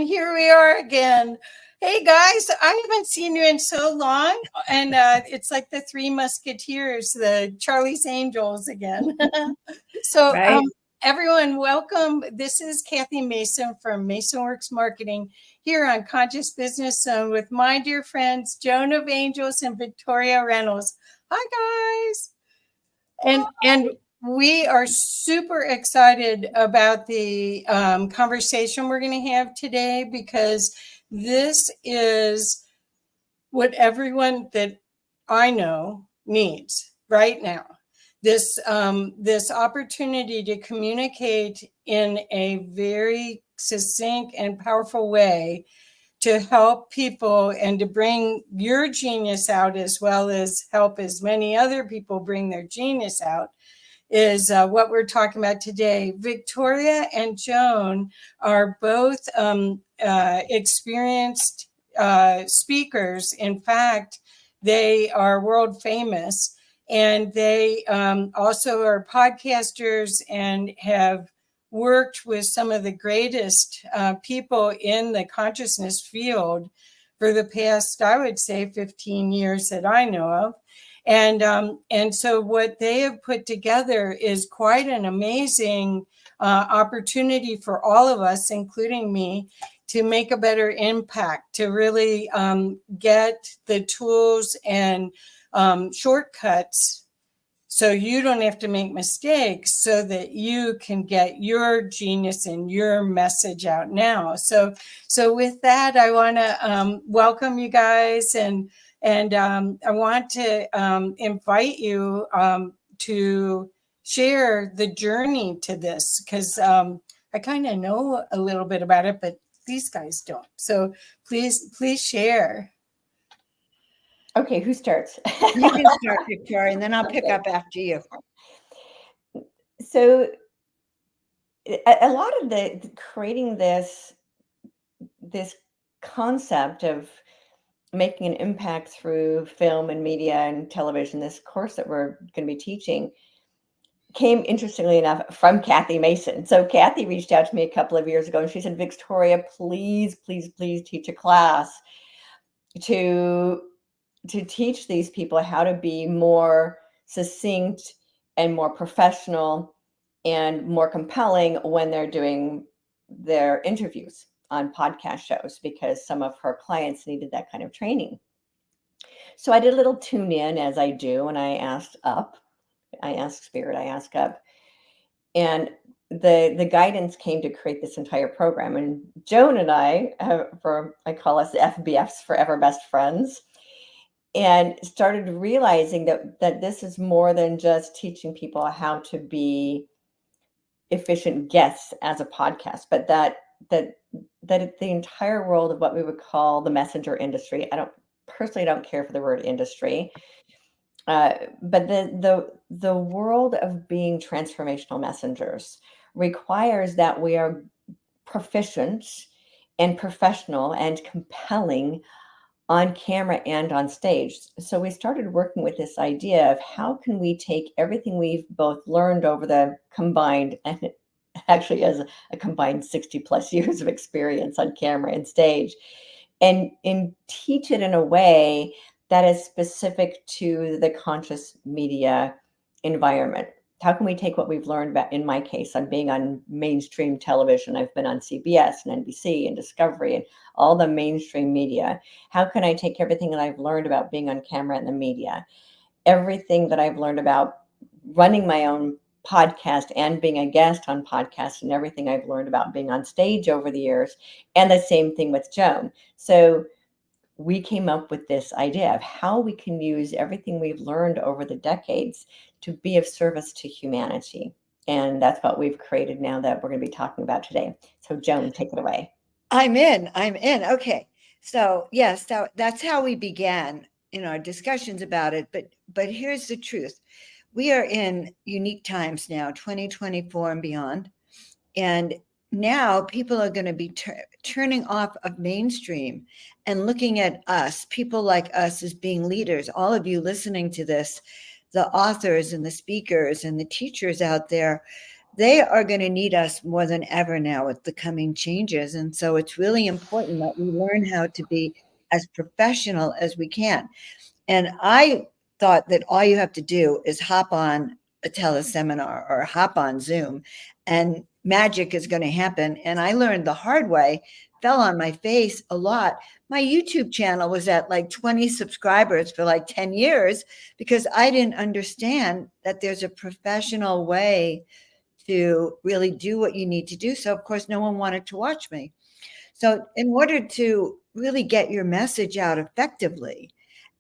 here we are again. Hey guys, I haven't seen you in so long, and it's like the Three Musketeers, the Charlie's Angels again. So, Right. Everyone, welcome. This is Kathy Mason from MasonWorks Marketing here on Conscious Business Zone with my dear friends Joan of Angels and Victoria Reynolds. Hi guys, and we are super excited about the conversation we're going to have today, because this is what everyone that I know needs right now. This opportunity to communicate in a very succinct and powerful way to help people and to bring your genius out, as well as help as many other people bring their genius out, is what we're talking about today. Victoria and Joan are both experienced speakers. In fact, they are world famous, and they also are podcasters and have worked with some of the greatest people in the consciousness field for the past, I would say, 15 years that I know of. And so what they have put together is quite an amazing opportunity for all of us, including me, to make a better impact, to really get the tools and shortcuts so you don't have to make mistakes, so that you can get your genius and your message out now. So with that, I want to welcome you guys, and I want to invite you to share the journey to this, because I kind of know a little bit about it, but these guys don't. So please share. Okay, who starts? You can start, Victoria, and then I'll pick up after you. So a lot of the creating this concept of making an impact through film and media and television, this course that we're going to be teaching, came, interestingly enough, from Kathy Mason. So Kathy reached out to me a couple of years ago, and she said, Victoria, please teach a class to teach these people how to be more succinct and more professional and more compelling when they're doing their interviews on podcast shows, because some of her clients needed that kind of training. So I did a little tune in, as I do, and I asked up. I asked Spirit, I asked up. And the guidance came to create this entire program. And Joan and I call us the FBFs, Forever Best Friends, and started realizing that this is more than just teaching people how to be efficient guests as a podcast, but that the entire world of what we would call the messenger industry. I don't care for the word industry, but the world of being transformational messengers requires that we are proficient and professional and compelling on camera and on stage. So we started working with this idea of how can we take everything we've both learned over the combined, and actually as a combined 60 plus years of experience on camera and stage, and teach it in a way that is specific to the conscious media environment. How can we take what we've learned about, in my case, on being on mainstream television? I've been on CBS and NBC and Discovery and all the mainstream media. How can I take everything that I've learned about being on camera in the media, everything that I've learned about running my own podcast and being a guest on podcasts, and everything I've learned about being on stage over the years, and the same thing with Joan. So we came up with this idea of how we can use everything we've learned over the decades to be of service to humanity. And that's what we've created now that we're going to be talking about today. So Joan, take it away. I'm in. Okay. So yes, that's how we began in our discussions about it. But here's the truth. We are in unique times now, 2024 and beyond. And now people are going to be turning off of mainstream and looking at us, people like us, as being leaders. All of you listening to this, the authors and the speakers and the teachers out there, they are going to need us more than ever now with the coming changes. And so it's really important that we learn how to be as professional as we can. And I thought that all you have to do is hop on a teleseminar or hop on Zoom and magic is going to happen. And I learned the hard way, fell on my face a lot. My YouTube channel was at like 20 subscribers for like 10 years because I didn't understand that there's a professional way to really do what you need to do. So, of course, no one wanted to watch me. So, in order to really get your message out effectively,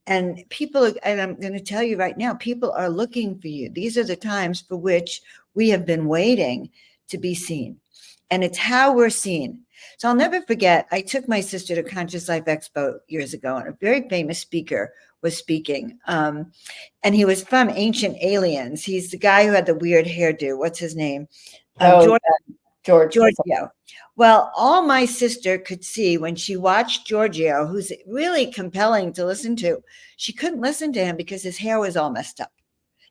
and people, and I'm going to tell you right now, people are looking for you. These are the times for which we have been waiting to be seen. And it's how we're seen. So I'll never forget, I took my sister to Conscious Life Expo years ago, and a very famous speaker was speaking. And he was from Ancient Aliens. He's the guy who had the weird hairdo. What's his name? Giorgio. Well, all my sister could see when she watched Giorgio, who's really compelling to listen to, she couldn't listen to him because his hair was all messed up.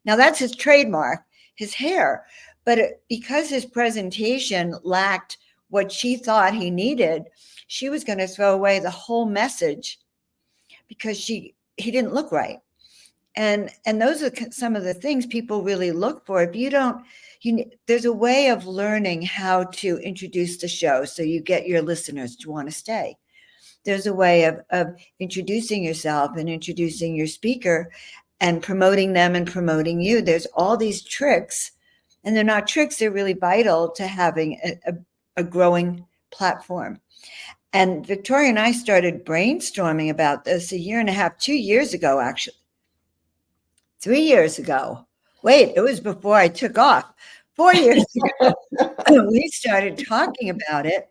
Now, that's his trademark, his hair. But because his presentation lacked what she thought he needed, she was going to throw away the whole message because he didn't look right. And those are some of the things people really look for. If you don't, there's a way of learning how to introduce the show so you get your listeners to want to stay. There's a way of introducing yourself and introducing your speaker and promoting them and promoting you. There's all these tricks, and they're not tricks. They're really vital to having a growing platform. And Victoria and I started brainstorming about this 2 years ago, actually. 3 years ago. Wait, it was before I took off. 4 years ago, we started talking about it,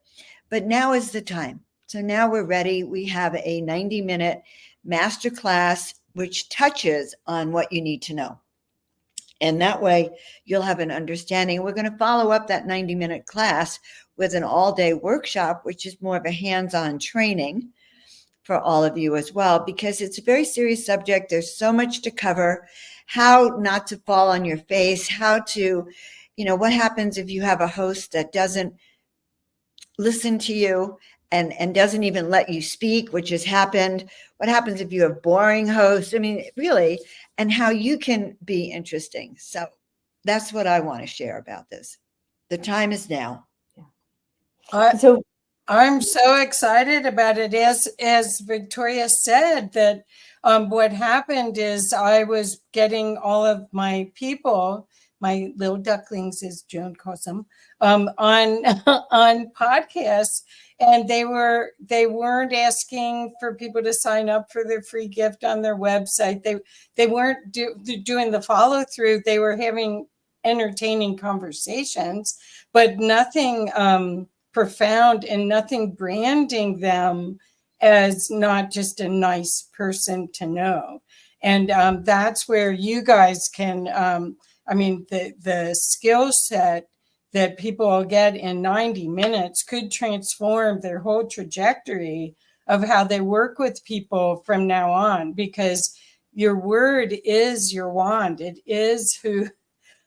but now is the time. So now we're ready. We have a 90-minute masterclass, which touches on what you need to know. And that way you'll have an understanding. We're going to follow up that 90-minute class with an all-day workshop, which is more of a hands-on training for all of you as well, because it's a very serious subject. There's so much to cover, how not to fall on your face, how to, what happens if you have a host that doesn't listen to you and doesn't even let you speak, which has happened. What happens if you have boring hosts? I mean, really, and how you can be interesting. So that's what I want to share about this. The time is now. So I'm so excited about it. As Victoria said, that what happened is I was getting all of my people, my little ducklings, as Joan calls them, on podcasts, and they weren't asking for people to sign up for their free gift on their website. They weren't doing the follow through. They were having entertaining conversations, but nothing profound, and nothing branding them as not just a nice person to know. And that's where you guys can, the skill set that people will get in 90 minutes could transform their whole trajectory of how they work with people from now on, because your word is your wand. It is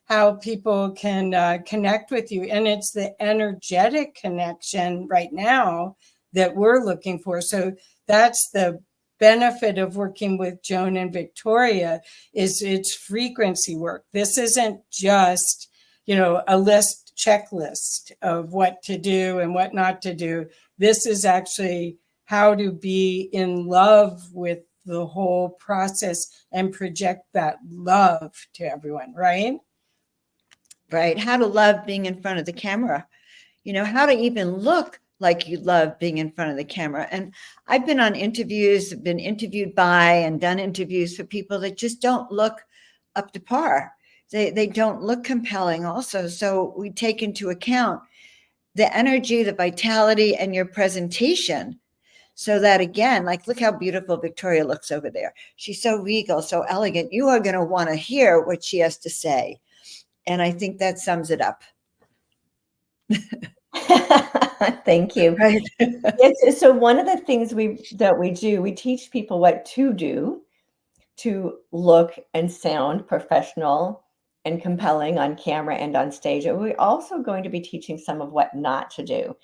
how people can connect with you. And it's the energetic connection right now that we're looking for. So that's the benefit of working with Joan and Victoria, is it's frequency work. This isn't just, a checklist of what to do and what not to do. This is actually how to be in love with the whole process and project that love to everyone, right? Right. How to love being in front of the camera, how to even look like you love being in front of the camera. And I've been on interviews, been interviewed by and done interviews for people that just don't look up to par. They don't look compelling also. So we take into account the energy, the vitality, and your presentation. So that, again, like, look how beautiful Victoria looks over there. She's so regal, so elegant. You are going to want to hear what she has to say. And I think that sums it up. Thank you. Right. Yes, so one of the things we do, we teach people what to do to look and sound professional and compelling on camera and on stage. And we're also going to be teaching some of what not to do.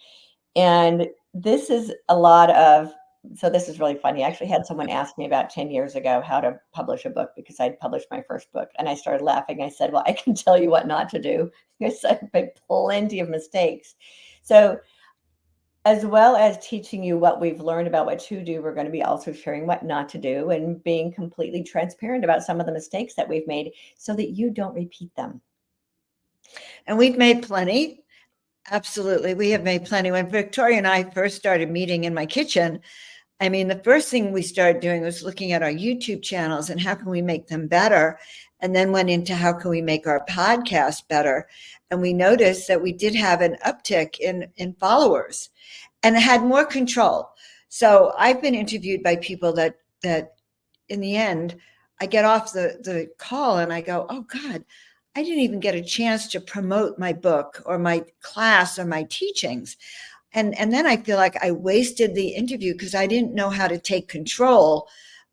And this is a lot of, so this is really funny. I actually had someone ask me about 10 years ago how to publish a book because I'd published my first book. And I started laughing. I said, well, I can tell you what not to do. Because I've made plenty of mistakes. So as well as teaching you what we've learned about what to do, we're going to be also sharing what not to do and being completely transparent about some of the mistakes that we've made so that you don't repeat them. And we've made plenty. Absolutely. We have made plenty. When Victoria and I first started meeting in my kitchen, I mean, the first thing we started doing was looking at our YouTube channels and how can we make them better? And then went into how can we make our podcast better? And we noticed that we did have an uptick in followers and had more control. So I've been interviewed by people that in the end, I get off the call and I go, oh God, I didn't even get a chance to promote my book or my class or my teachings. And then I feel like I wasted the interview because I didn't know how to take control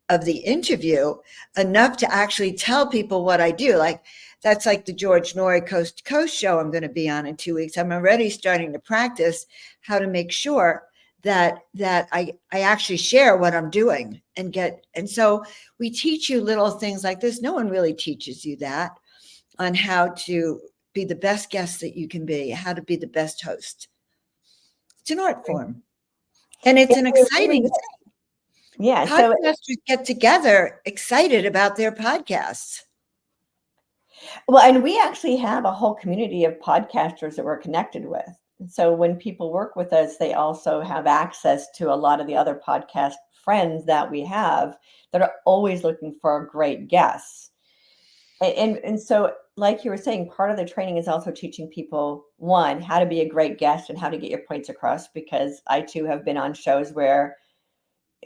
of the interview enough to actually tell people what I do. Like that's like the George Norrie Coast to Coast show I'm going to be on in 2 weeks. I'm already starting to practice how to make sure that I actually share what I'm doing and so we teach you little things like this. No one really teaches you that on how to be the best guest that you can be, how to be the best host. It's an art form. And it's an exciting thing. Yeah. So podcasters get together excited about their podcasts. well, and we actually have a whole community of podcasters that we're connected with. So when people work with us, they also have access to a lot of the other podcast friends that we have that are always looking for great guests. And so, like you were saying, part of the training is also teaching people, one, how to be a great guest and how to get your points across, because I too have been on shows where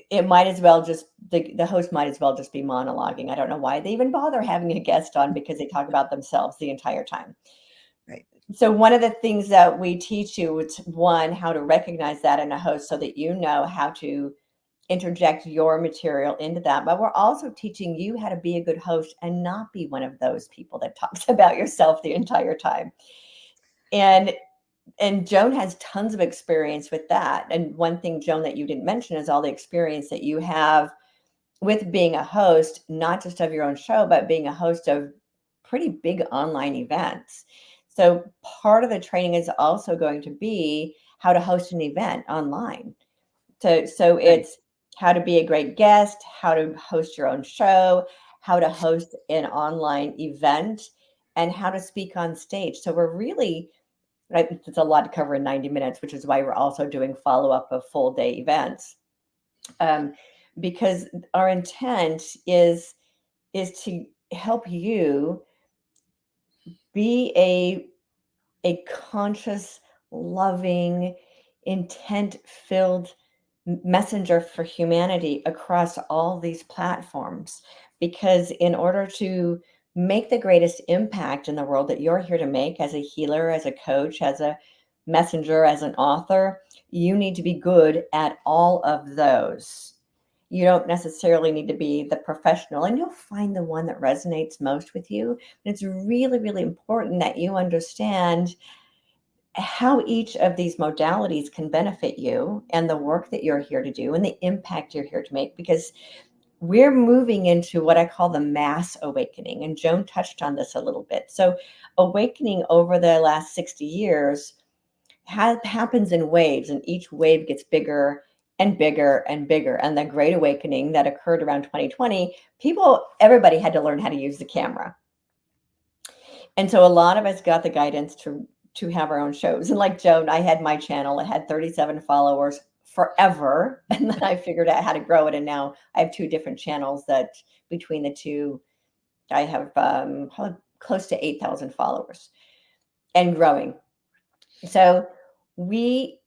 it might as well just, the host might as well just be monologuing. I don't know why they even bother having a guest on because they talk about themselves the entire time. Right. So one of the things that we teach you is, one, how to recognize that in a host so that you know how to interject your material into that. But we're also teaching you how to be a good host and not be one of those people that talks about yourself the entire time. And Joan has tons of experience with that. And one thing, Joan, that you didn't mention is all the experience that you have with being a host, not just of your own show, but being a host of pretty big online events. So part of the training is also going to be how to host an event online. So it's how to be a great guest, how to host your own show, how to host an online event, and how to speak on stage. So we're really, right, it's a lot to cover in 90 minutes, which is why we're also doing follow-up of full day events. Because our intent is to help you be a conscious, loving, intent-filled messenger for humanity across all these platforms. Because in order to make the greatest impact in the world that you're here to make as a healer, as a coach, as a messenger, as an author, you need to be good at all of those. You don't necessarily need to be the professional, and you'll find the one that resonates most with you. And it's really, really important that you understand how each of these modalities can benefit you and the work that you're here to do and the impact you're here to make, because we're moving into what I call the mass awakening. And Joan touched on this a little bit. So awakening over the last 60 years happens in waves, and each wave gets bigger and bigger and bigger. And the Great Awakening that occurred around 2020, everybody had to learn how to use the camera. And so a lot of us got the guidance to have our own shows. And like Joan, I had my channel. It had 37 followers forever. And then I figured out how to grow it. And now I have 2 different channels that between the two, I have probably close to 8,000 followers and growing. So we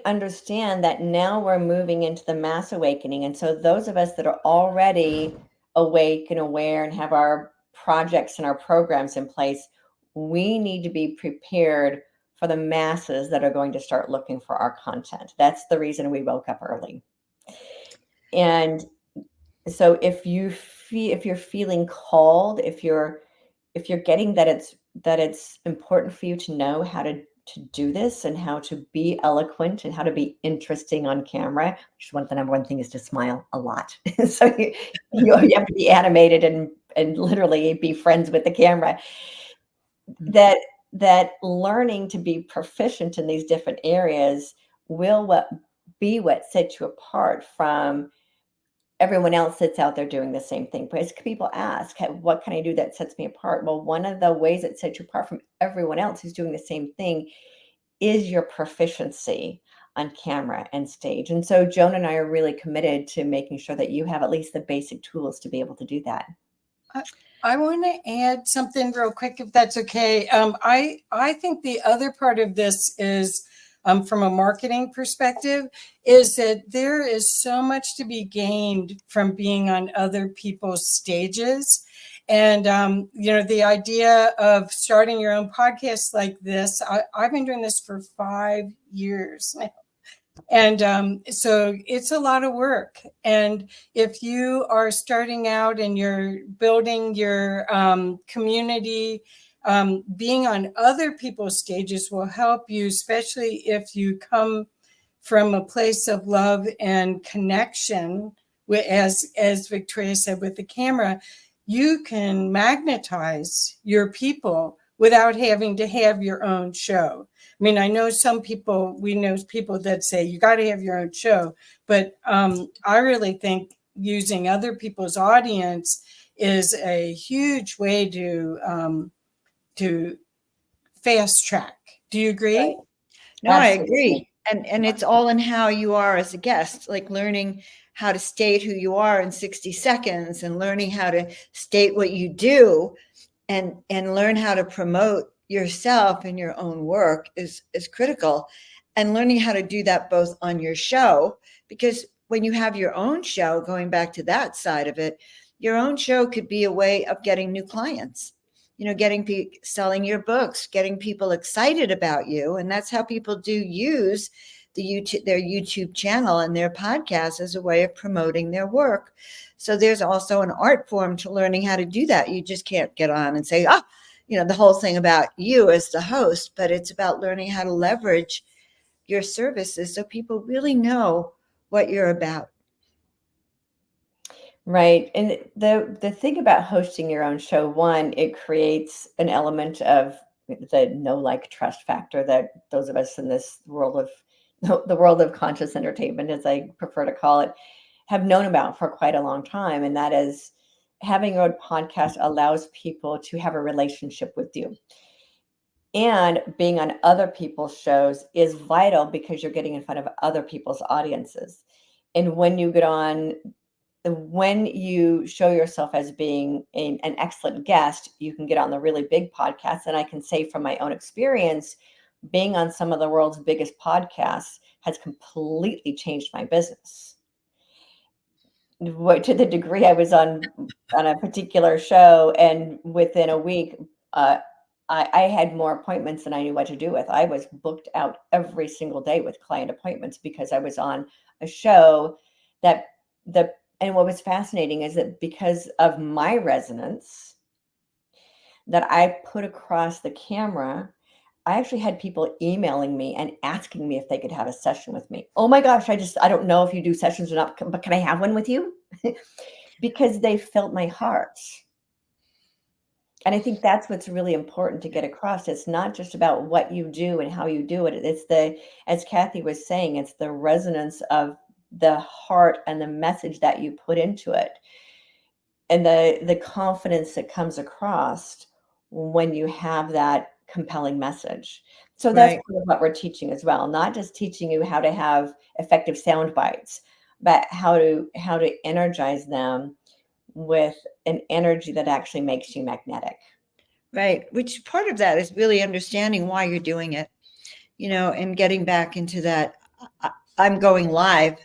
understand that now we're moving into the mass awakening. And so those of us that are already awake and aware and have our projects and our programs in place, we need to be prepared for the masses that are going to start looking for our content. That's the reason we woke up early. And so if you're feeling called, if you're if you're getting that it's important for you to know how to do this and how to be eloquent and how to be interesting on camera, which the number one thing is to smile a lot. So you have to be animated and literally be friends with the camera. That learning to be proficient in these different areas will be what sets you apart from everyone else that's out there doing the same thing. Because people ask, what can I do that sets me apart? Well, one of the ways that sets you apart from everyone else who's doing the same thing is your proficiency on camera and stage. And so Joan and I are really committed to making sure that you have at least the basic tools to be able to do that. I want to add something real quick, if that's okay. I think the other part of this is, from a marketing perspective, is that there is so much to be gained from being on other people's stages. And, the idea of starting your own podcast like this, I've been doing this for 5 years now. And so it's a lot of work. And if you are starting out and you're building your community, being on other people's stages will help you, especially if you come from a place of love and connection, as Victoria said, with the camera. You can magnetize your people without having to have your own show. I mean, I know we know people that say you got to have your own show, but I really think using other people's audience is a huge way to fast track. Do you agree? Right. No, Absolutely. I agree. And it's all in how you are as a guest, like learning how to state who you are in 60 seconds and learning how to state what you do and learn how to promote yourself and your own work is critical. And learning how to do that both on your show, because when you have your own show, going back to that side of it, your own show could be a way of getting new clients, selling your books, getting people excited about you. And that's how people do use their YouTube channel and their podcast as a way of promoting their work. So there's also an art form to learning how to do that. You just can't get on and say, the whole thing about you as the host, but it's about learning how to leverage your services so people really know what you're about. Right. And the thing about hosting your own show, one, it creates an element of the know, like, trust factor that those of us in this world of the world of conscious entertainment, as I prefer to call it, have known about for quite a long time. And that is, having your own podcast allows people to have a relationship with you. And being on other people's shows is vital because you're getting in front of other people's audiences. And when you show yourself as being an excellent guest, you can get on the really big podcasts. And I can say from my own experience, being on some of the world's biggest podcasts has completely changed my business. To the degree I was on a particular show, and within a week, I had more appointments than I knew what to do with. I was booked out every single day with client appointments because I was on a show and what was fascinating is that because of my resonance that I put across the camera, I actually had people emailing me and asking me if they could have a session with me. Oh my gosh, I don't know if you do sessions or not, but can I have one with you? Because they felt my heart. And I think that's what's really important to get across. It's not just about what you do and how you do it. As Kathy was saying, it's the resonance of the heart and the message that you put into it. And the confidence that comes across when you have that compelling message. So that's part of what we're teaching as well. Not just teaching you how to have effective sound bites, but how to energize them with an energy that actually makes you magnetic. Right. Which part of that is really understanding why you're doing it, and getting back into that. I'm going live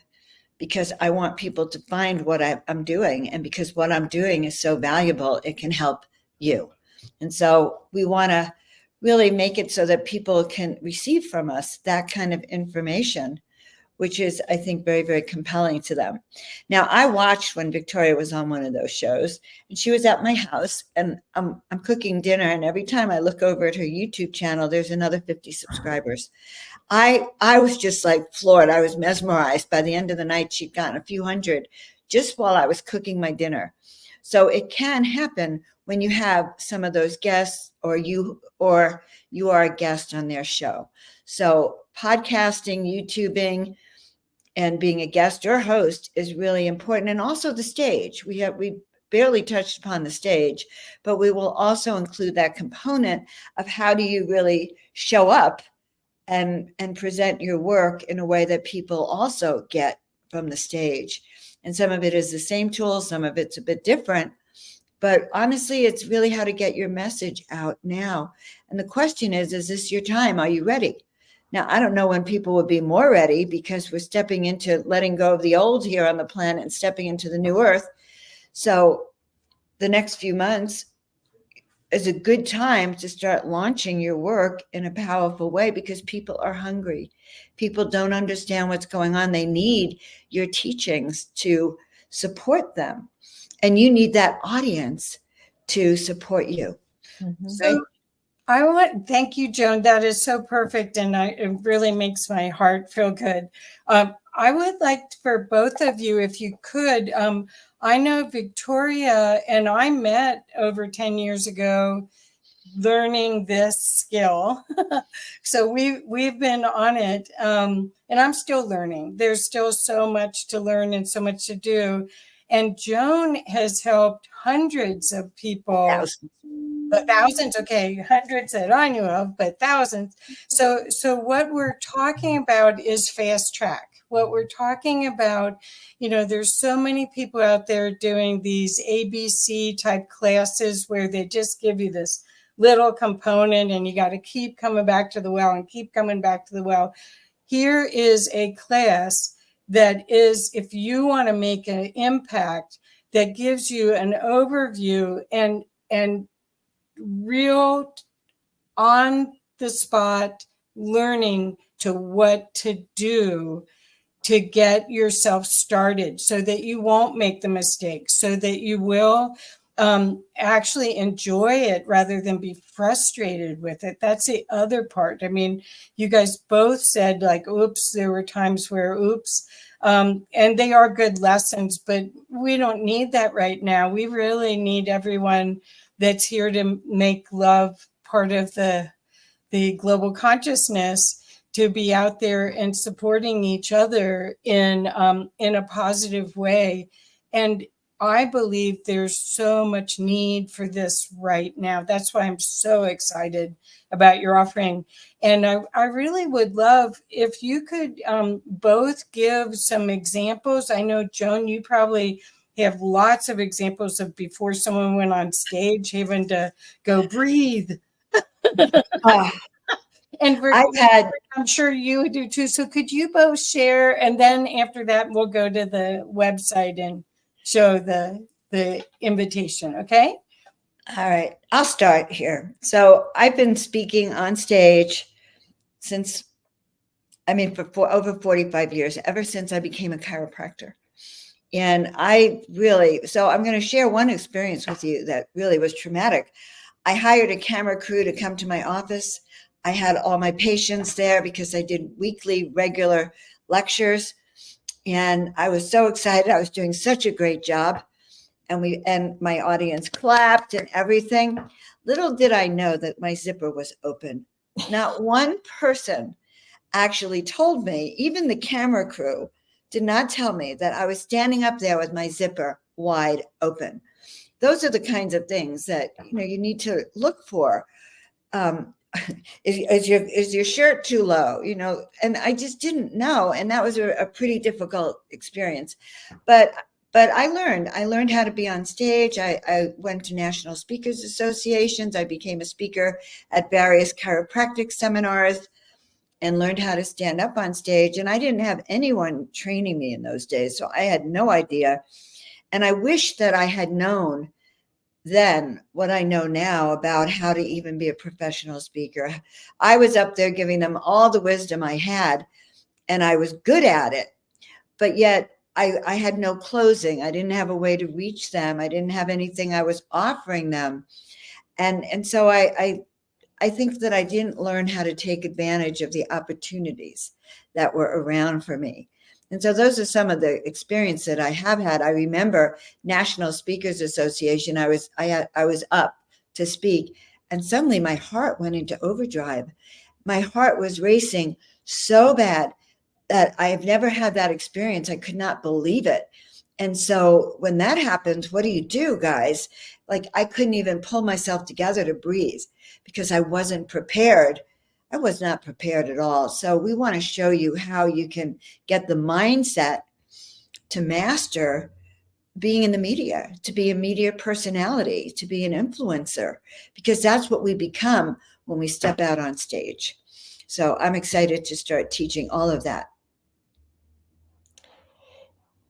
because I want people to find what I'm doing. And because what I'm doing is so valuable, it can help you. And so we want to really make it so that people can receive from us that kind of information which is, I think, very, very compelling to them. Now, I watched when Victoria was on one of those shows, and she was at my house, and I'm cooking dinner, and every time I look over at her YouTube channel, there's another 50 subscribers. I was just like floored. I was mesmerized. By the end of the night, she'd gotten a few hundred just while I was cooking my dinner. So it can happen when you have some of those guests, or you are a guest on their show. So podcasting, YouTubing, and being a guest or host is really important. And also the stage. We barely touched upon the stage, but we will also include that component of how do you really show up and present your work in a way that people also get from the stage. And some of it is the same tools, some of it's a bit different. But honestly, it's really how to get your message out now. And the question is this your time? Are you ready? Now, I don't know when people will be more ready, because we're stepping into letting go of the old here on the planet and stepping into the new earth. So the next few months is a good time to start launching your work in a powerful way, because people are hungry. People don't understand what's going on. They need your teachings to support them. And you need that audience to support you. Mhm. So thank you, Joan. That is so perfect. And it really makes my heart feel good. I would like for both of you, if you could, I know Victoria and I met over 10 years ago learning this skill. So we've been on it, and I'm still learning. There's still so much to learn and so much to do. And Joan has helped hundreds of people. Thousands, okay, hundreds that I knew of, but thousands. So what we're talking about is fast track. What we're talking about, there's so many people out there doing these ABC type classes where they just give you this little component and you got to keep coming back to the well and keep coming back to the well. Here is a class that is, if you want to make an impact, that gives you an overview and real on the spot learning to what to do to get yourself started, so that you won't make the mistakes, so that you will actually enjoy it rather than be frustrated with it. That's the other part. I mean, you guys both said like, oops, there were times where oops, and they are good lessons, but we don't need that right now. We really need everyone that's here to make love part of the global consciousness, to be out there and supporting each other in a positive way. And I believe there's so much need for this right now. That's why I'm so excited about your offering. And I really would love if you could both give some examples. I know, Joan, you probably have lots of examples of before someone went on stage having to go breathe. And I'm sure you do too. So could you both share? And then after that, we'll go to the website and show the invitation. Okay. All right. I'll start here. So I've been speaking on stage for over 45 years, ever since I became a chiropractor. And so I'm going to share one experience with you that really was traumatic. I hired a camera crew to come to my office. I had all my patients there because I did weekly regular lectures. And I was so excited. I was doing such a great job. And my audience clapped and everything. Little did I know that my zipper was open. Not one person actually told me, even the camera crew did not tell me that I was standing up there with my zipper wide open. Those are the kinds of things that you need to look for. Is your shirt too low? And I just didn't know, and that was a pretty difficult experience. But I learned how to be on stage. I went to National Speakers Associations. I became a speaker at various chiropractic seminars and learned how to stand up on stage. And I didn't have anyone training me in those days, so I had no idea. And I wish that I had known then what I know now about how to even be a professional speaker. I was up there giving them all the wisdom I had, and I was good at it, but yet I had no closing. I didn't have a way to reach them. I didn't have anything I was offering them. And so I think that I didn't learn how to take advantage of the opportunities that were around for me. And so those are some of the experience that I have had. I remember National Speakers Association. I was up to speak, and suddenly my heart went into overdrive. My heart was racing so bad that I've never had that experience. I could not believe it. And so when that happens, what do you do, guys? Like, I couldn't even pull myself together to breathe because I wasn't prepared. I was not prepared at all. So we want to show you how you can get the mindset to master being in the media, to be a media personality, to be an influencer, because that's what we become when we step out on stage. So I'm excited to start teaching all of that.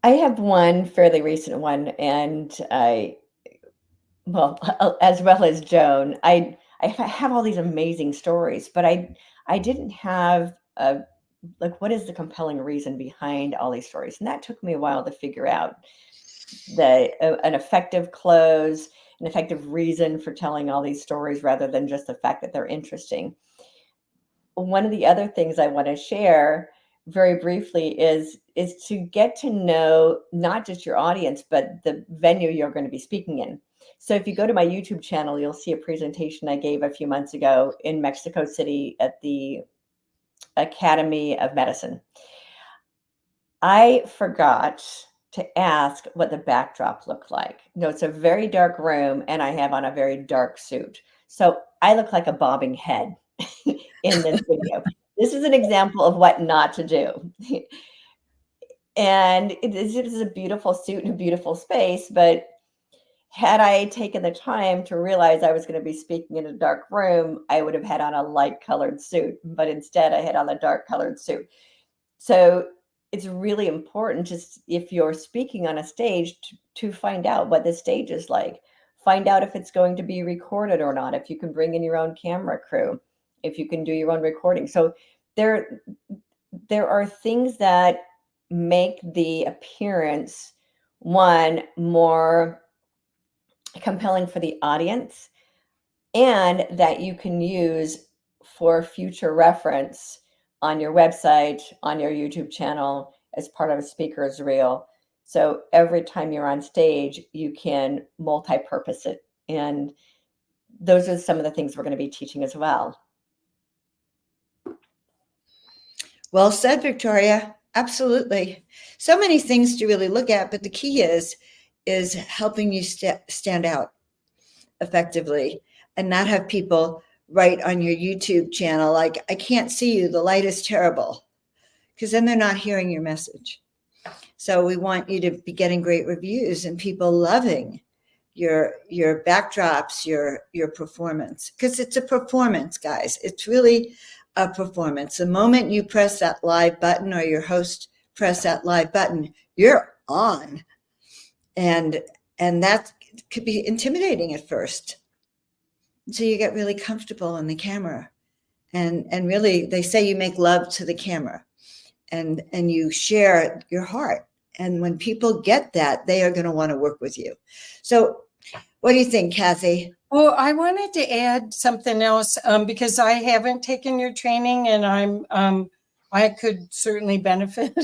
I have one fairly recent one, and well, as well as Joan, I have all these amazing stories, but I didn't have like, what is the compelling reason behind all these stories? And that took me a while to figure out an effective close, an effective reason for telling all these stories rather than just the fact that they're interesting. One of the other things I want to share very briefly is to get to know not just your audience, but the venue you're going to be speaking in. So if you go to my YouTube channel, you'll see a presentation I gave a few months ago in Mexico City at the Academy of Medicine. I forgot to ask what the backdrop looked like. No, it's a very dark room, and I have on a very dark suit. So I look like a bobbing head in this video. This is an example of what not to do. And it is a beautiful suit and a beautiful space, but had I taken the time to realize I was going to be speaking in a dark room, I would have had on a light colored suit, but instead I had on a dark colored suit. So it's really important, just if you're speaking on a stage, to find out what the stage is like. Find out if it's going to be recorded or not, if you can bring in your own camera crew, if you can do your own recording. So there are things that make the appearance, one, more compelling for the audience, and that you can use for future reference on your website, on your YouTube channel, as part of a speaker's reel. So every time you're on stage, you can multi-purpose it. And those are some of the things we're going to be teaching as well. Well said, Victoria. Absolutely. So many things to really look at, but the key is helping you stand out effectively and not have people write on your YouTube channel like, I can't see you, the light is terrible, because then they're not hearing your message. So we want you to be getting great reviews and people loving your backdrops, your performance, because it's a performance, guys. It's really a performance. The moment you press that live button, or your host press that live button, you're on. And that could be intimidating at first. So you get really comfortable in the camera. And really, they say you make love to the camera and you share your heart. And when people get that, they are going to want to work with you. So what do you think, Kathy? Well, I wanted to add something else because I haven't taken your training, and I could certainly benefit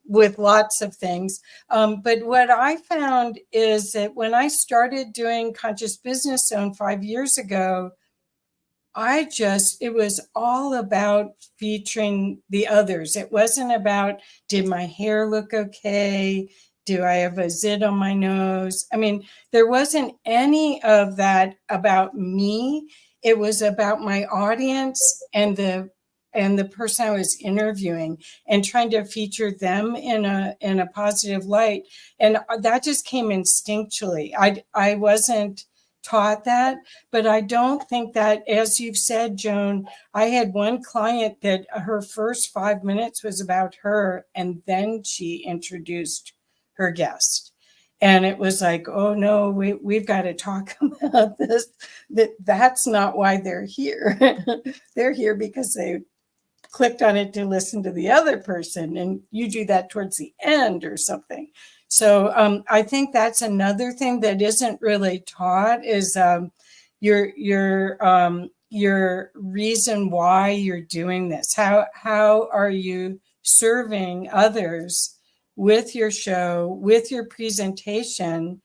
with lots of things. But what I found is that when I started doing Conscious Business Zone 5 years ago, it was all about featuring the others. It wasn't about, did my hair look okay? Do I have a zit on my nose? I mean, there wasn't any of that about me. It was about my audience and the person I was interviewing, and trying to feature them in a positive light. And that just came instinctually. I wasn't taught that, but I don't think that, as you've said, Joan, I had one client that her first 5 minutes was about her, and then she introduced her guest. And it was like, oh no, we've got to talk about this. That's not why they're here. They're here because clicked on it to listen to the other person, and you do that towards the end or something. So I think that's another thing that isn't really taught is your reason why you're doing this. How are you serving others with your show, with your presentation,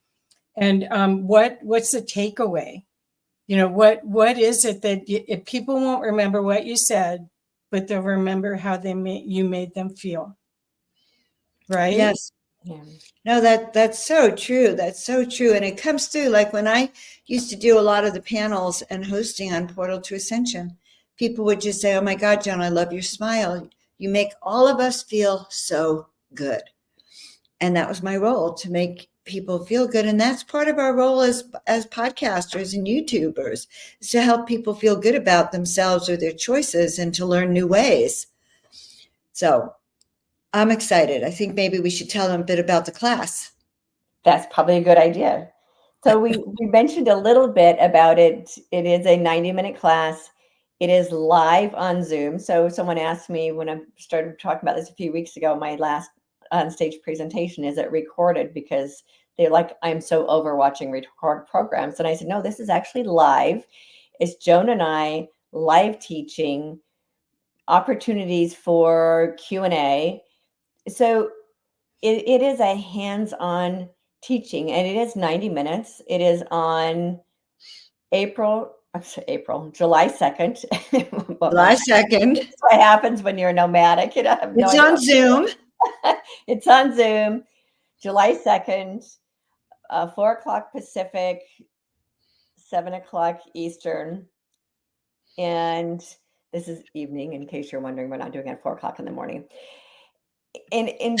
and what's the takeaway? What is it that if people won't remember what you said, but they'll remember how you made them feel, right? Yes. Yeah. No, that's so true. That's so true. And it comes through, like when I used to do a lot of the panels and hosting on Portal to Ascension, people would just say, "Oh my God, Joan, I love your smile. You make all of us feel so good." And that was my role, to make people feel good. And that's part of our role as podcasters and YouTubers, is to help people feel good about themselves or their choices and to learn new ways. So I'm excited. I think maybe we should tell them a bit about the class. That's probably a good idea. So we mentioned a little bit about it. It is a 90-minute class. It is live on Zoom. So someone asked me when I started talking about this a few weeks ago, my last on-stage presentation, is it recorded? Because they're like, I'm so over watching record programs. And I said, no, this is actually live. It's Joan and I live teaching, opportunities for Q&A. So it is a hands-on teaching, and it is 90 minutes. It is on July 2nd. July 2nd. That's what happens when you're nomadic. I have no It's idea. on Zoom. It's on Zoom, July 2nd, 4 o'clock Pacific, 7 o'clock Eastern. And this is evening, in case you're wondering. We're not doing it at 4 o'clock in the morning. And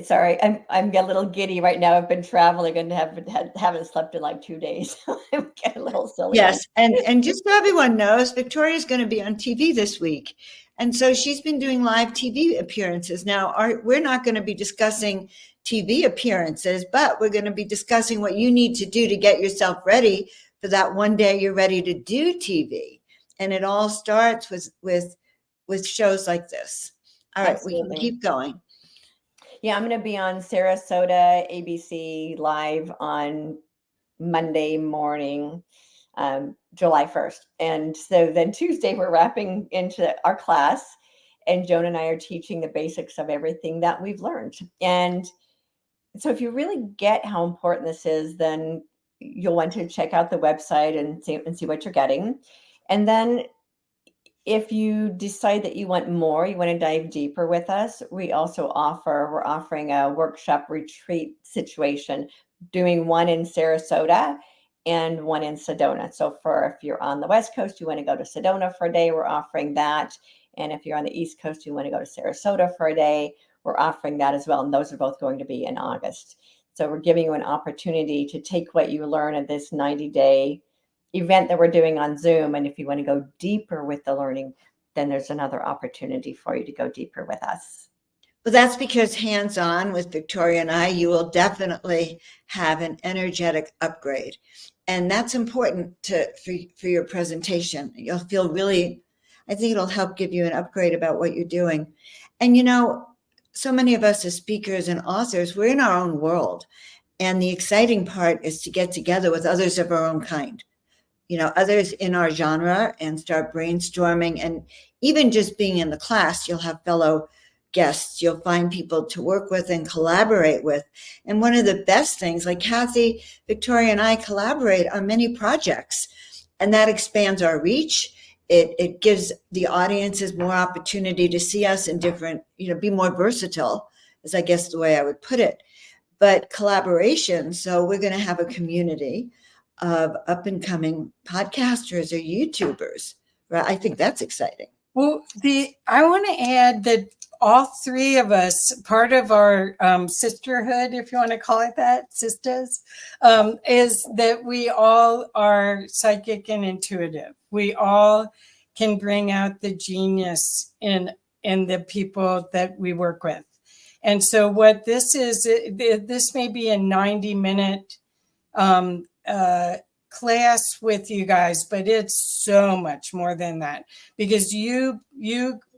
sorry, I'm getting a little giddy right now. I've been traveling and haven't slept in like 2 days. I'm getting a little silly. Yes, and just so everyone knows, Victoria's going to be on TV this week, and so she's been doing live TV appearances. Now, we're not going to be discussing TV appearances, but we're going to be discussing what you need to do to get yourself ready for that one day you're ready to do TV. And it all starts with shows like this. All right, Absolutely. we can keep going. Yeah, I'm going to be on Sarasota ABC live on Monday morning, July 1st. And so then Tuesday, we're wrapping into our class, and Joan and I are teaching the basics of everything that we've learned. And so if you really get how important this is, then you'll want to check out the website and see what you're getting. And then if you decide that you want more, you want to dive deeper with us, we're offering a workshop retreat situation, doing one in Sarasota and one in Sedona. So if you're on the West Coast, you want to go to Sedona for a day, we're offering that. And if you're on the East Coast, you want to go to Sarasota for a day, we're offering that as well. And those are both going to be in August. So we're giving you an opportunity to take what you learn at this 90-day event that we're doing on Zoom. And if you want to go deeper with the learning, then there's another opportunity for you to go deeper with us. Well, that's because hands-on with Victoria and I, you will definitely have an energetic upgrade. And that's important for your presentation. You'll feel really, I think it'll help give you an upgrade about what you're doing. And so many of us as speakers and authors, we're in our own world. And the exciting part is to get together with others of our own kind, others in our genre, and start brainstorming. And even just being in the class, you'll have fellow guests, you'll find people to work with and collaborate with. And one of the best things, like Kathy, Victoria, and I collaborate on many projects, and that expands our reach. It gives the audiences more opportunity to see us in different, be more versatile, is I guess the way I would put it. But collaboration, so we're going to have a community of up and coming podcasters or YouTubers, right? I think that's exciting. Well, I want to add that all three of us, part of our sisterhood, if you want to call it that, sisters, is that we all are psychic and intuitive. We all can bring out the genius in the people that we work with. And so what this is, this may be a 90-minute class with you guys, but it's so much more than that, because you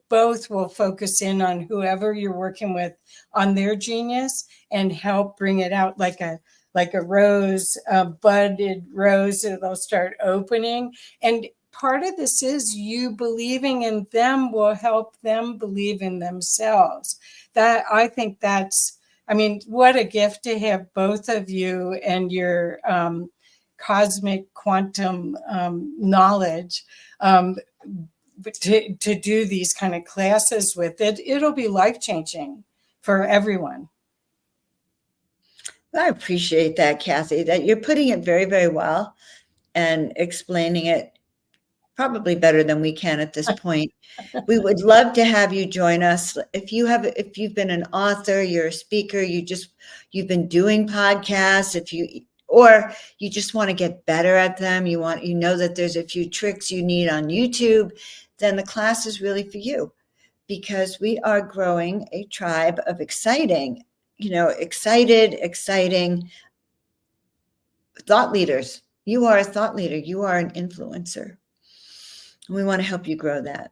both will focus in on whoever you're working with on their genius and help bring it out like a rose, a budded rose that they'll start opening. And part of this is you believing in them will help them believe in themselves. That, I think that's, I mean, what a gift to have both of you and your cosmic quantum knowledge, to do these kind of classes with it. It'll be life-changing for everyone. I appreciate that, Kathy, that you're putting it very, very well and explaining it probably better than we can at this point. We would love to have you join us. If you've been an author, you're a speaker, you've been doing podcasts, or you just want to get better at them, you know that there's a few tricks you need on YouTube, then the class is really for you, because we are growing a tribe of exciting thought leaders. You are a thought leader. You are an influencer. And we want to help you grow that.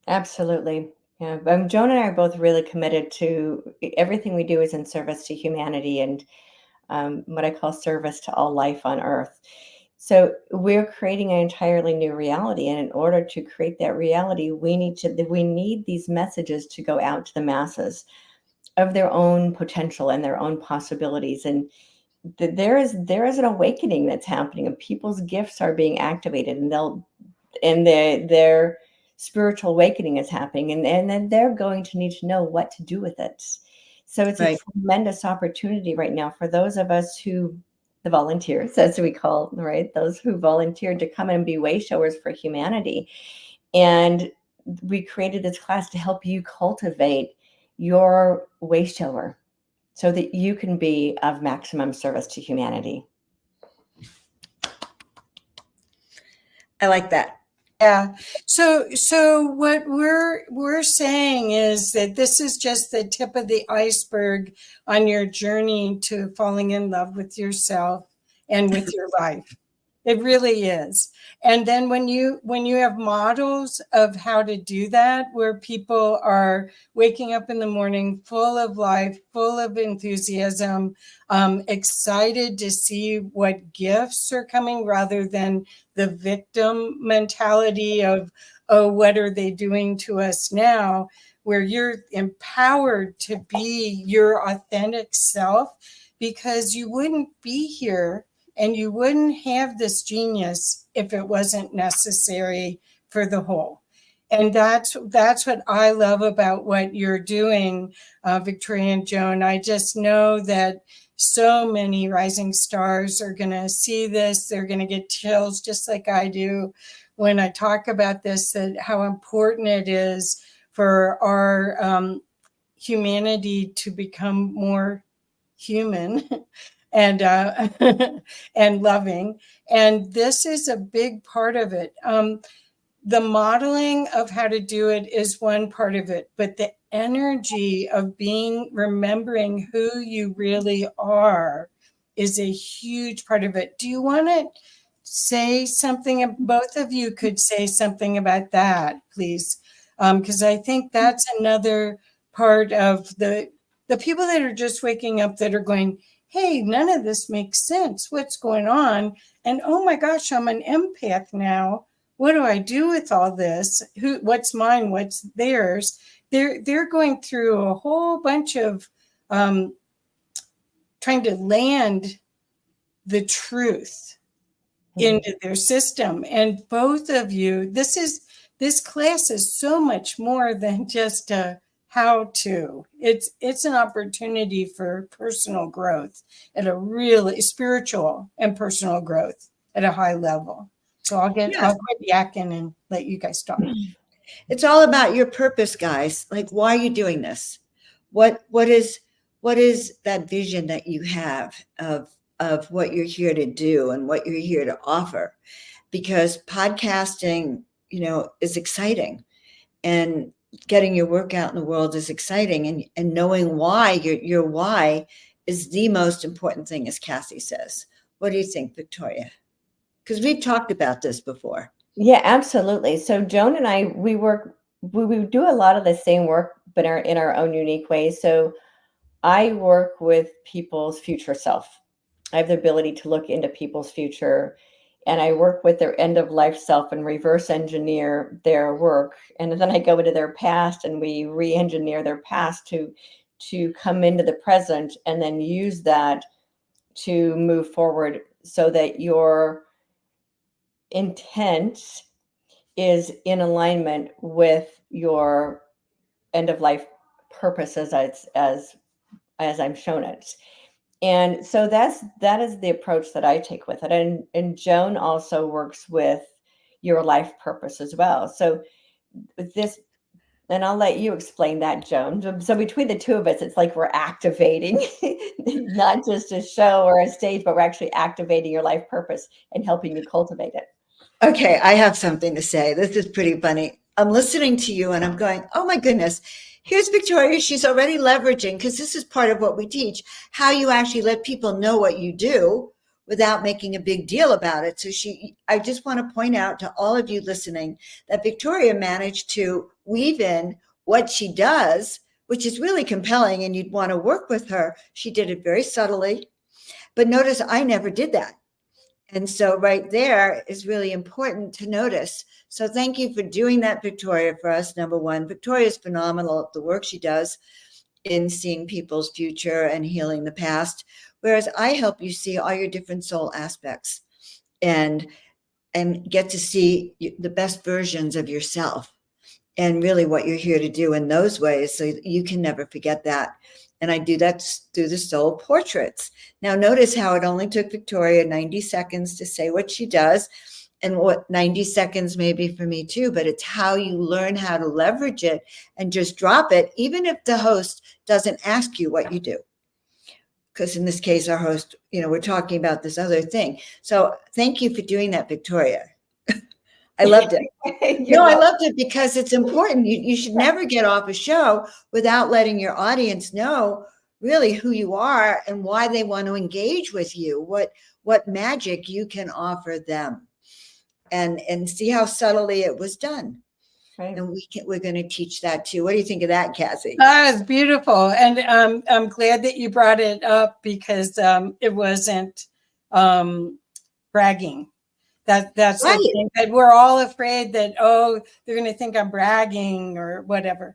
Absolutely. Yeah. Joan and I are both really committed to everything we do is in service to humanity and what I call service to all life on Earth. So we're creating an entirely new reality. And in order to create that reality, we need these messages to go out to the masses of their own potential and their own possibilities. And there is an awakening that's happening, and people's gifts are being activated, and their spiritual awakening is happening, and then they're going to need to know what to do with it. So it's Right. a tremendous opportunity right now for those of us the volunteers, as we call, right? Those who volunteered to come and be way showers for humanity. And we created this class to help you cultivate your way shower so that you can be of maximum service to humanity. I like that. Yeah. So what we're saying is that this is just the tip of the iceberg on your journey to falling in love with yourself and with your life. It really is. And then when you have models of how to do that, where people are waking up in the morning full of life, full of enthusiasm, excited to see what gifts are coming, rather than the victim mentality of, oh, what are they doing to us now? Where you're empowered to be your authentic self, because you wouldn't be here and you wouldn't have this genius if it wasn't necessary for the whole. And that's what I love about what you're doing, Victoria and Joan. I just know that so many rising stars are going to see this. They're going to get chills just like I do when I talk about this, that how important it is for our humanity to become more human and and loving. And this is a big part of it. The modeling of how to do it is one part of it, but the energy of remembering who you really are is a huge part of it. Do you want to say something? Both of you could say something about that, please. Because I think that's another part of the people that are just waking up, that are going, hey, none of this makes sense. What's going on? And oh my gosh, I'm an empath now. What do I do with all this? What's mine? What's theirs? They're going through a whole bunch of trying to land the truth into their system. And both of you, this class is so much more than just a how to. It's an opportunity for personal growth at a really spiritual and personal growth at a high level. So I'll quit yakking and let you guys talk. It's all about your purpose, guys. Like, why are you doing this? What is that vision that you have of what you're here to do and what you're here to offer? Because podcasting, is exciting, and getting your work out in the world is exciting, and knowing why, your why is the most important thing, as Kathy says. What do you think, Victoria? Because we've talked about this before. Yeah, absolutely. So Joan and I, we do a lot of the same work, but in our own unique ways. So I work with people's future self. I have the ability to look into people's future, and I work with their end of life self and reverse engineer their work. And then I go into their past and we re-engineer their past to come into the present and then use that to move forward so that your intent is in alignment with your end of life purpose as I'm shown it. And so that is the approach that I take with it. And Joan also works with your life purpose as well. So with this, and I'll let you explain that, Joan. So between the two of us, it's like we're activating not just a show or a stage, but we're actually activating your life purpose and helping you cultivate it. Okay, I have something to say. This is pretty funny. I'm listening to you and I'm going, oh my goodness, here's Victoria. She's already leveraging, because this is part of what we teach, how you actually let people know what you do without making a big deal about it. So I just want to point out to all of you listening that Victoria managed to weave in what she does, which is really compelling, and you'd want to work with her. She did it very subtly, but notice I never did that. And so right there is really important to notice. So thank you for doing that, Victoria, for us. Number one, Victoria is phenomenal at the work she does in seeing people's future and healing the past, whereas I help you see all your different soul aspects and get to see the best versions of yourself and really what you're here to do in those ways. So you can never forget that. And I do that through the soul portraits. Now, notice how it only took Victoria 90 seconds to say what she does, and what 90 seconds maybe for me too, but it's how you learn how to leverage it and just drop it, even if the host doesn't ask you what you do. Because in this case, our host, we're talking about this other thing. So thank you for doing that, Victoria. I loved it. No, I loved it because it's important. You should never get off a show without letting your audience know really who you are and why they want to engage with you, what magic you can offer them, and see how subtly it was done. Right. And we're going to teach that too. What do you think of that, Cassie? That was beautiful. And I'm glad that you brought it up, because it wasn't bragging. That's right. The thing, that we're all afraid that, they're going to think I'm bragging or whatever.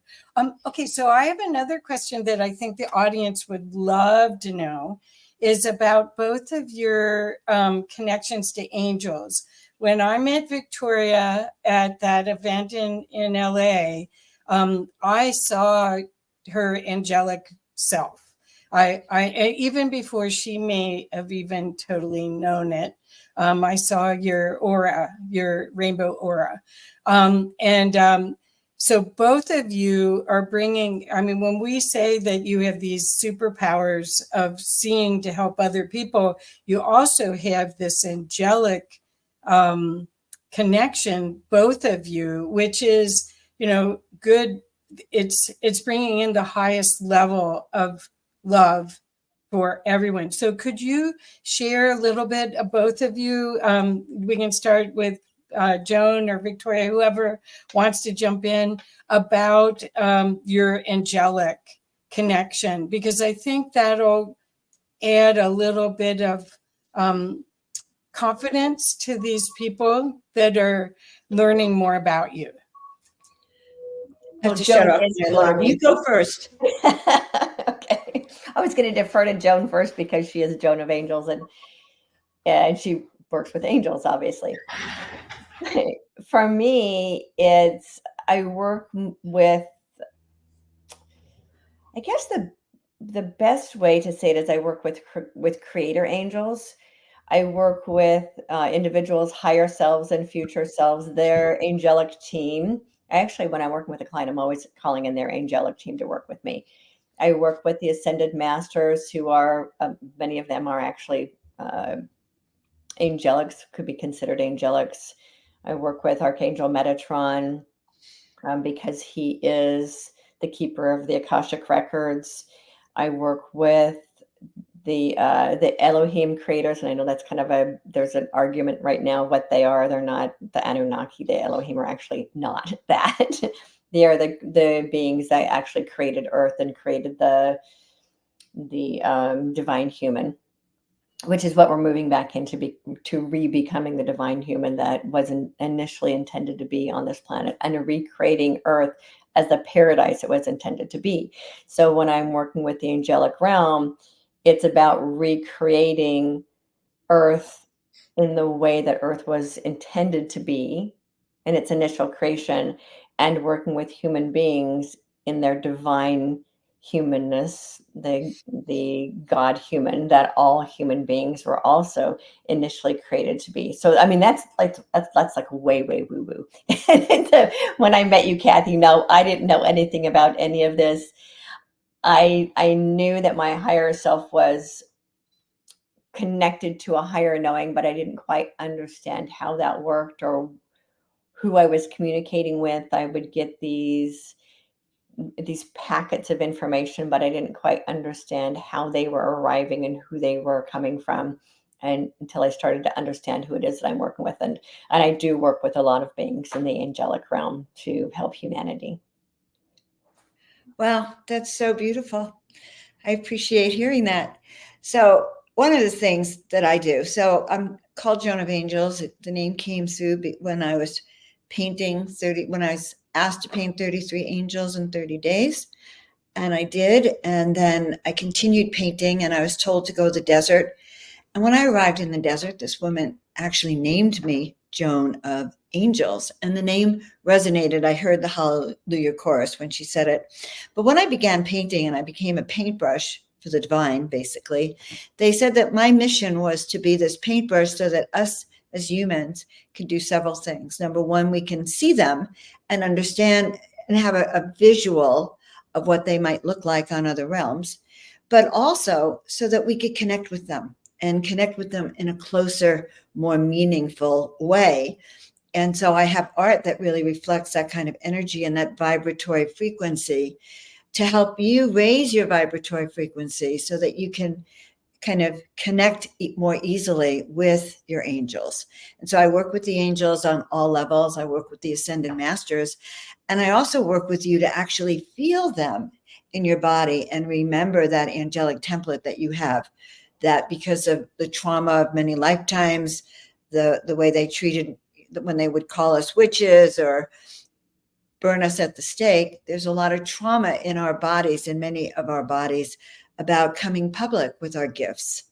Okay, so I have another question that I think the audience would love to know, is about both of your connections to angels. When I met Victoria at that event in LA, I saw her angelic self. I even before she may have even totally known it. I saw your aura, your rainbow aura. So both of you are bringing, when we say that you have these superpowers of seeing to help other people, you also have this angelic connection, both of you, which is, good. It's bringing in the highest level of love for everyone. So could you share a little bit of both of you? We can start with Joan or Victoria, whoever wants to jump in, about your angelic connection, because I think that'll add a little bit of confidence to these people that are learning more about you. Well, Joan, you go first. Okay. I was going to defer to Joan first because she is Joan of Angels, and she works with angels, obviously. For me, I work with, I guess the best way to say it is I work with creator angels. I work with individuals, higher selves and future selves, their angelic team. Actually, when I'm working with a client, I'm always calling in their angelic team to work with me. I work with the ascended masters, who are, many of them are actually angelics, could be considered angelics. I work with Archangel Metatron because he is the keeper of the Akashic records. I work with the Elohim creators, and I know that's kind of there's an argument right now what they are. They're not the Anunnaki. The Elohim are actually not that. They are the beings that actually created Earth and created the divine human, which is what we're moving back into, to re-becoming the divine human that wasn't initially intended to be on this planet, and recreating Earth as the paradise it was intended to be. So when I'm working with the angelic realm, it's about recreating Earth in the way that Earth was intended to be in its initial creation, and working with human beings in their divine humanness, the God human that all human beings were also initially created to be. So I mean that's like way woo woo. When I met you, Kathy, no, I didn't know anything about any of this. I knew that my higher self was connected to a higher knowing, but I didn't quite understand how that worked or who I was communicating with. I would get these packets of information, but I didn't quite understand how they were arriving and who they were coming from, and until I started to understand who it is that I'm working with. And I do work with a lot of beings in the angelic realm to help humanity. Well, that's so beautiful. I appreciate hearing that. So one of the things that I do, so I'm called Joan of Angels. The name came through when I was painting when I was asked to paint 33 angels in 30 days. And I did. And then I continued painting, and I was told to go to the desert. And when I arrived in the desert, this woman actually named me Joan of Angels, and the name resonated. I heard the Hallelujah chorus when she said it. But when I began painting and I became a paintbrush for the divine, basically, they said that my mission was to be this paintbrush so that us as humans can do several things. Number one, we can see them and understand and have a visual of what they might look like on other realms, but also so that we could connect with them and connect with them in a closer, more meaningful way. And so I have art that really reflects that kind of energy and that vibratory frequency to help you raise your vibratory frequency so that you can kind of connect more easily with your angels. And so I work with the angels on all levels. I work with the ascended masters, and I also work with you to actually feel them in your body and remember that angelic template that you have, that because of the trauma of many lifetimes, the way they treated when they would call us witches or burn us at the stake, there's a lot of trauma in our bodies, in many of our bodies, about coming public with our gifts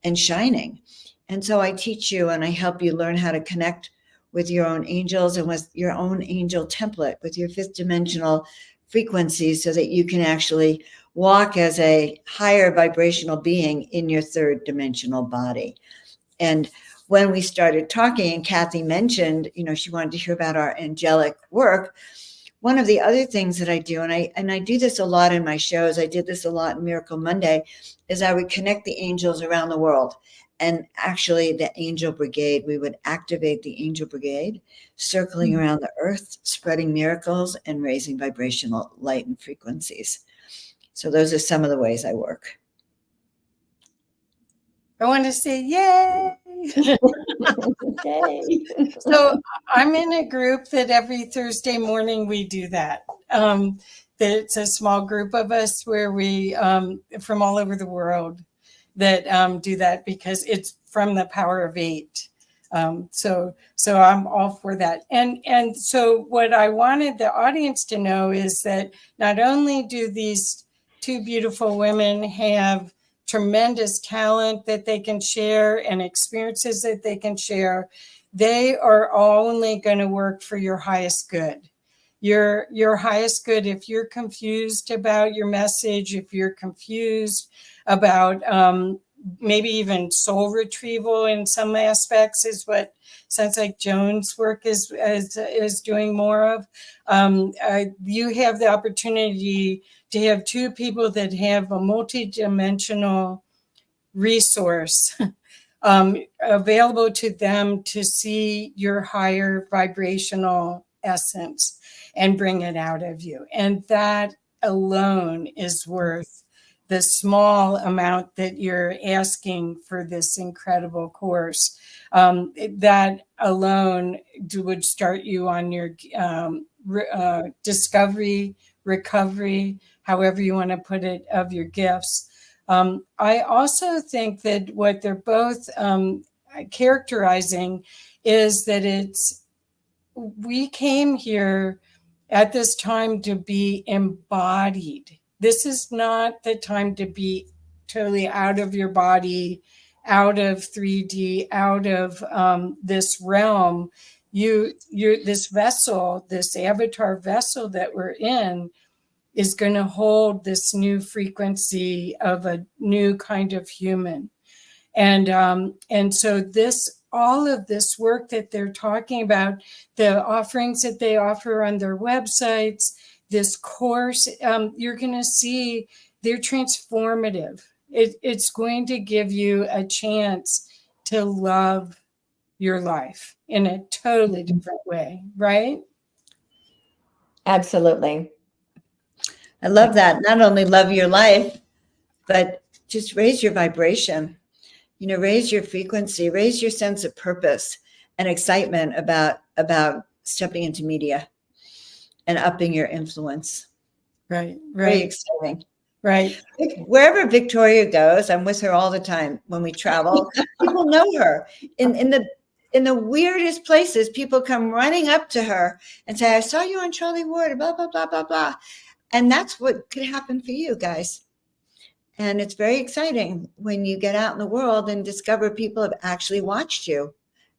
and shining. And so I teach you and I help you learn how to connect with your own angels and with your own angel template, with your fifth dimensional frequencies, so that you can actually walk as a higher vibrational being in your third dimensional body. And when we started talking and Kathy mentioned, she wanted to hear about our angelic work, one of the other things that I do, and I do this a lot in my shows, I did this a lot in Miracle Monday, is I would connect the angels around the world. And actually the angel brigade, we would activate the angel brigade, circling around the earth, spreading miracles and raising vibrational light and frequencies. So those are some of the ways I work. I want to say, yay! Yay. So I'm in a group that every Thursday morning we do that. It's a small group of us where we, from all over the world, that do that because it's from the power of 8. So I'm all for that. And so what I wanted the audience to know is that not only do these two beautiful women have tremendous talent that they can share and experiences that they can share, they are only going to work for your highest good. Your highest good. If you're confused about your message, if you're confused about maybe even soul retrieval in some aspects, is what sounds like Joan's work is doing more of. You have the opportunity to have two people that have a multidimensional resource available to them to see your higher vibrational essence and bring it out of you. And that alone is worth the small amount that you're asking for this incredible course. That alone would start you on your discovery, recovery, however you want to put it, of your gifts. I also think that what they're both characterizing is that we came here at this time to be embodied. This is not the time to be totally out of your body, out of 3D, out of this realm. You're this vessel, this avatar vessel that we're in, is going to hold this new frequency of a new kind of human. And so all of this work that they're talking about, the offerings that they offer on their websites, this course, you're going to see they're transformative. It's going to give you a chance to love your life in a totally different way, right? Absolutely. I love that. Not only love your life, but just raise your vibration, raise your frequency, raise your sense of purpose and excitement about stepping into media and upping your influence. Right. Very exciting. Right. Wherever Victoria goes, I'm with her all the time when we travel. People know her. In the weirdest places, people come running up to her and say, I saw you on Charlie Ward, blah, blah, blah, blah, blah. And that's what could happen for you guys. And it's very exciting when you get out in the world and discover people have actually watched you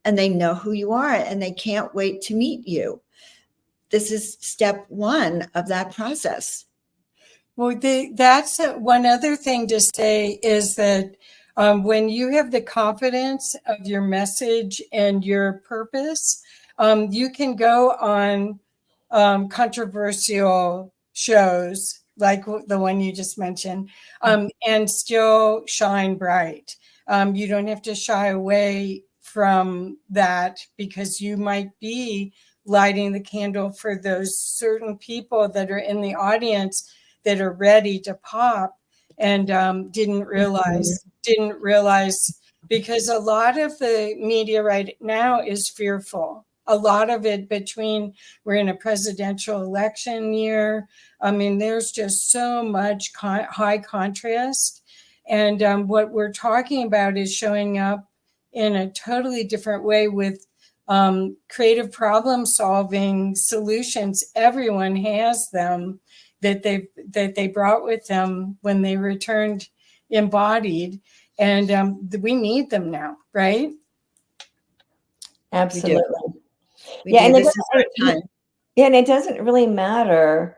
and they know who you are and they can't wait to meet you. This is step one of that process. Well, that's one other thing to say is that when you have the confidence of your message and your purpose, you can go on controversial shows like the one you just mentioned and still shine bright. You don't have to shy away from that because you might be lighting the candle for those certain people that are in the audience that are ready to pop and didn't realize because a lot of the media right now is fearful. A lot of it we're in a presidential election year. I mean, there's just so much high contrast. And what we're talking about is showing up in a totally different way with creative problem solving solutions. Everyone has them that they brought with them when they returned embodied, and we need them now, right? Absolutely. We do. This is our time. Yeah, and it doesn't really matter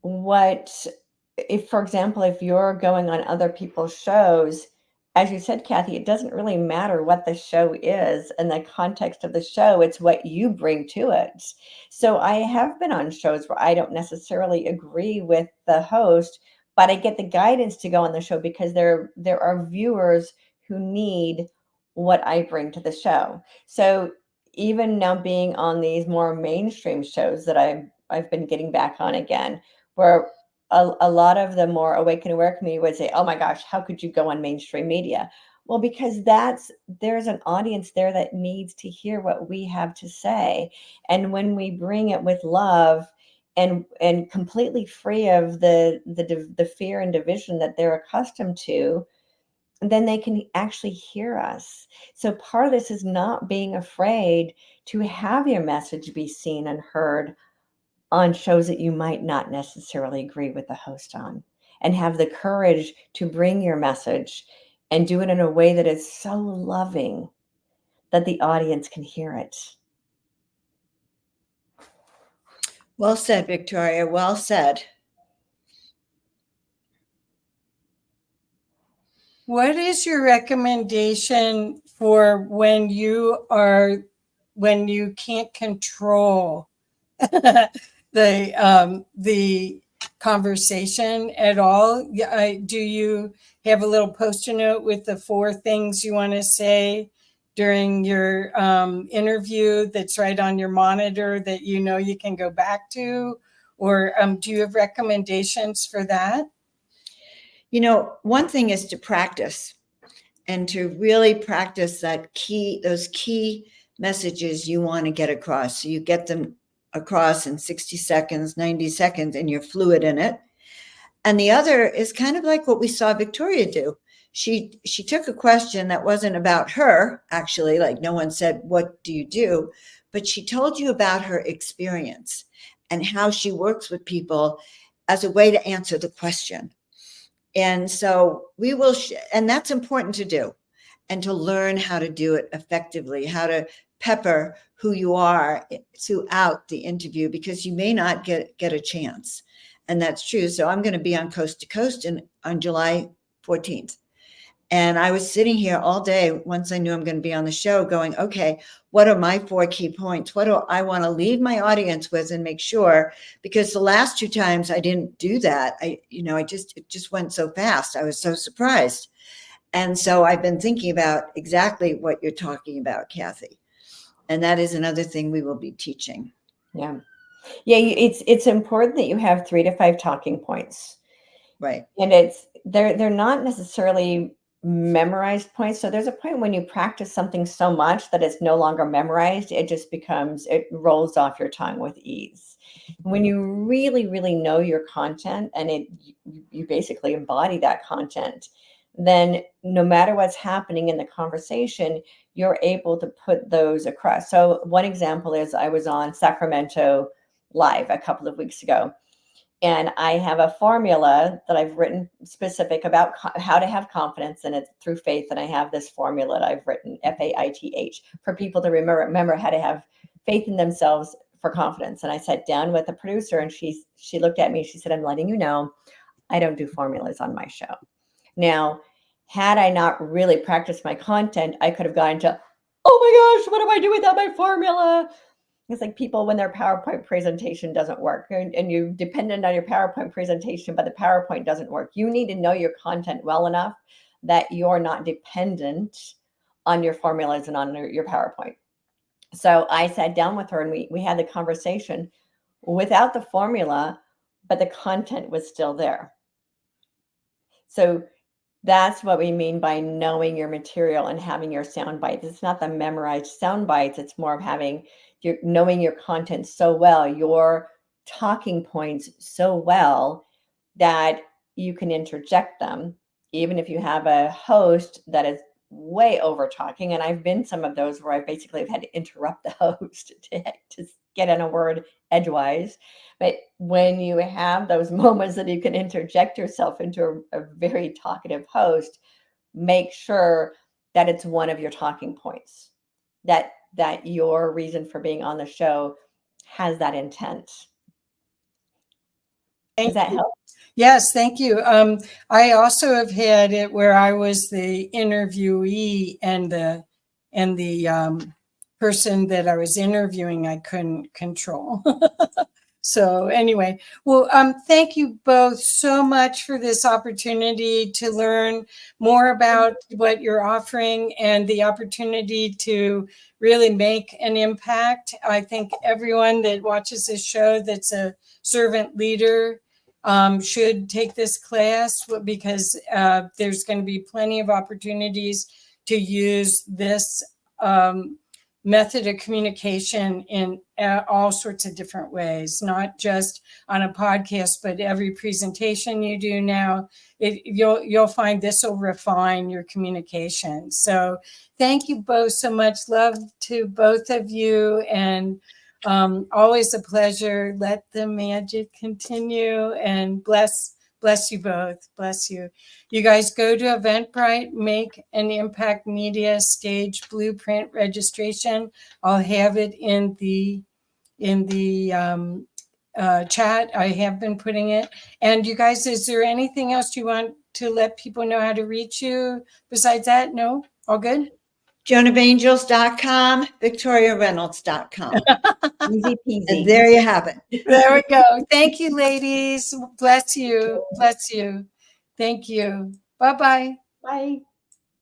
if, for example, if you're going on other people's shows, as you said, Kathy, it doesn't really matter what the show is and the context of the show. It's what you bring to it. So I have been on shows where I don't necessarily agree with the host, but I get the guidance to go on the show because there are viewers who need what I bring to the show. So even now being on these more mainstream shows that I've been getting back on again, where a lot of the more awake and aware community would say, oh my gosh, how could you go on mainstream media? Well, because there's an audience there that needs to hear what we have to say. And when we bring it with love and completely free of the fear and division that they're accustomed to, then they can actually hear us. So part of this is not being afraid to have your message be seen and heard on shows that you might not necessarily agree with the host on, and have the courage to bring your message and do it in a way that is so loving that the audience can hear it. Well said, Victoria. Well said. What is your recommendation for when you can't control the conversation at all? Do you have a little post-it note with the 4 things you want to say during your interview that's right on your monitor that you can go back to? Or do you have recommendations for that? One thing is to practice and to really practice those key messages you want to get across. So you get them across in 60 seconds, 90 seconds, and you're fluid in it. And the other is kind of like what we saw Victoria do. She took a question that wasn't about her, actually, like no one said, what do you do? But she told you about her experience and how she works with people as a way to answer the question. And so we will, and that's important to do, and to learn how to do it effectively, how to pepper who you are throughout the interview, because you may not get a chance. And that's true. So I'm going to be on Coast to Coast on July 14th. And I was sitting here all day once I knew I'm going to be on the show going, okay, what are my 4 key points? What do I want to leave my audience with and make sure? Because the last 2 times I didn't do that. It just went so fast. I was so surprised. And so I've been thinking about exactly what you're talking about, Kathy. And that is another thing we will be teaching. Yeah. Yeah. It's important that you have 3 to 5 talking points. Right. And they're not necessarily memorized points. So there's a point when you practice something so much that it's no longer memorized. It rolls off your tongue with ease. When you really, really know your content and you basically embody that content, then no matter what's happening in the conversation, you're able to put those across. So one example is I was on Sacramento Live a couple of weeks ago. And I have a formula that I've written specific about how to have confidence in it through faith. And I have this formula that I've written, FAITH, for people to remember how to have faith in themselves for confidence. And I sat down with the producer and she looked at me. She said, I'm letting you know, I don't do formulas on my show. Now, had I not really practiced my content, I could have gone to, oh my gosh, what do I do without my formula? It's like people when their PowerPoint presentation doesn't work and you're dependent on your PowerPoint presentation, but the PowerPoint doesn't work. You need to know your content well enough that you're not dependent on your formulas and on your PowerPoint. So I sat down with her and we had the conversation without the formula, but the content was still there. So that's what we mean by knowing your material and having your sound bites. It's not the memorized sound bites. It's more of knowing your content so well, your talking points so well that you can interject them, even if you have a host that is way over talking. And I've been some of those where I basically have had to interrupt the host to get in a word edgewise. But when you have those moments that you can interject yourself into a very talkative host, make sure that it's one of your talking points, that your reason for being on the show has that intent. Does that help? Yes, thank you. I also have had it where I was the interviewee and the person that I was interviewing I couldn't control. So anyway, well, thank you both so much for this opportunity to learn more about what you're offering and the opportunity to really make an impact. I think everyone that watches this show that's a servant leader should take this class because there's going to be plenty of opportunities to use this method of communication in all sorts of different ways, not just on a podcast, but every presentation you do now, you'll find this will refine your communication. So thank you both so much. Love to both of you, and always a pleasure. Let the magic continue, and bless you both. Bless you. You guys go to Eventbrite, make an Impact Media Stage Blueprint registration. I'll have it in the chat. I have been putting it. And you guys, is there anything else you want to let people know how to reach you besides that? No? All good? JoanofAngels.com, VictoriaReynolds.com. Easy peasy. And there you have it. There we go. Thank you, ladies. Bless you. Bless you. Thank you. Bye-bye. Bye.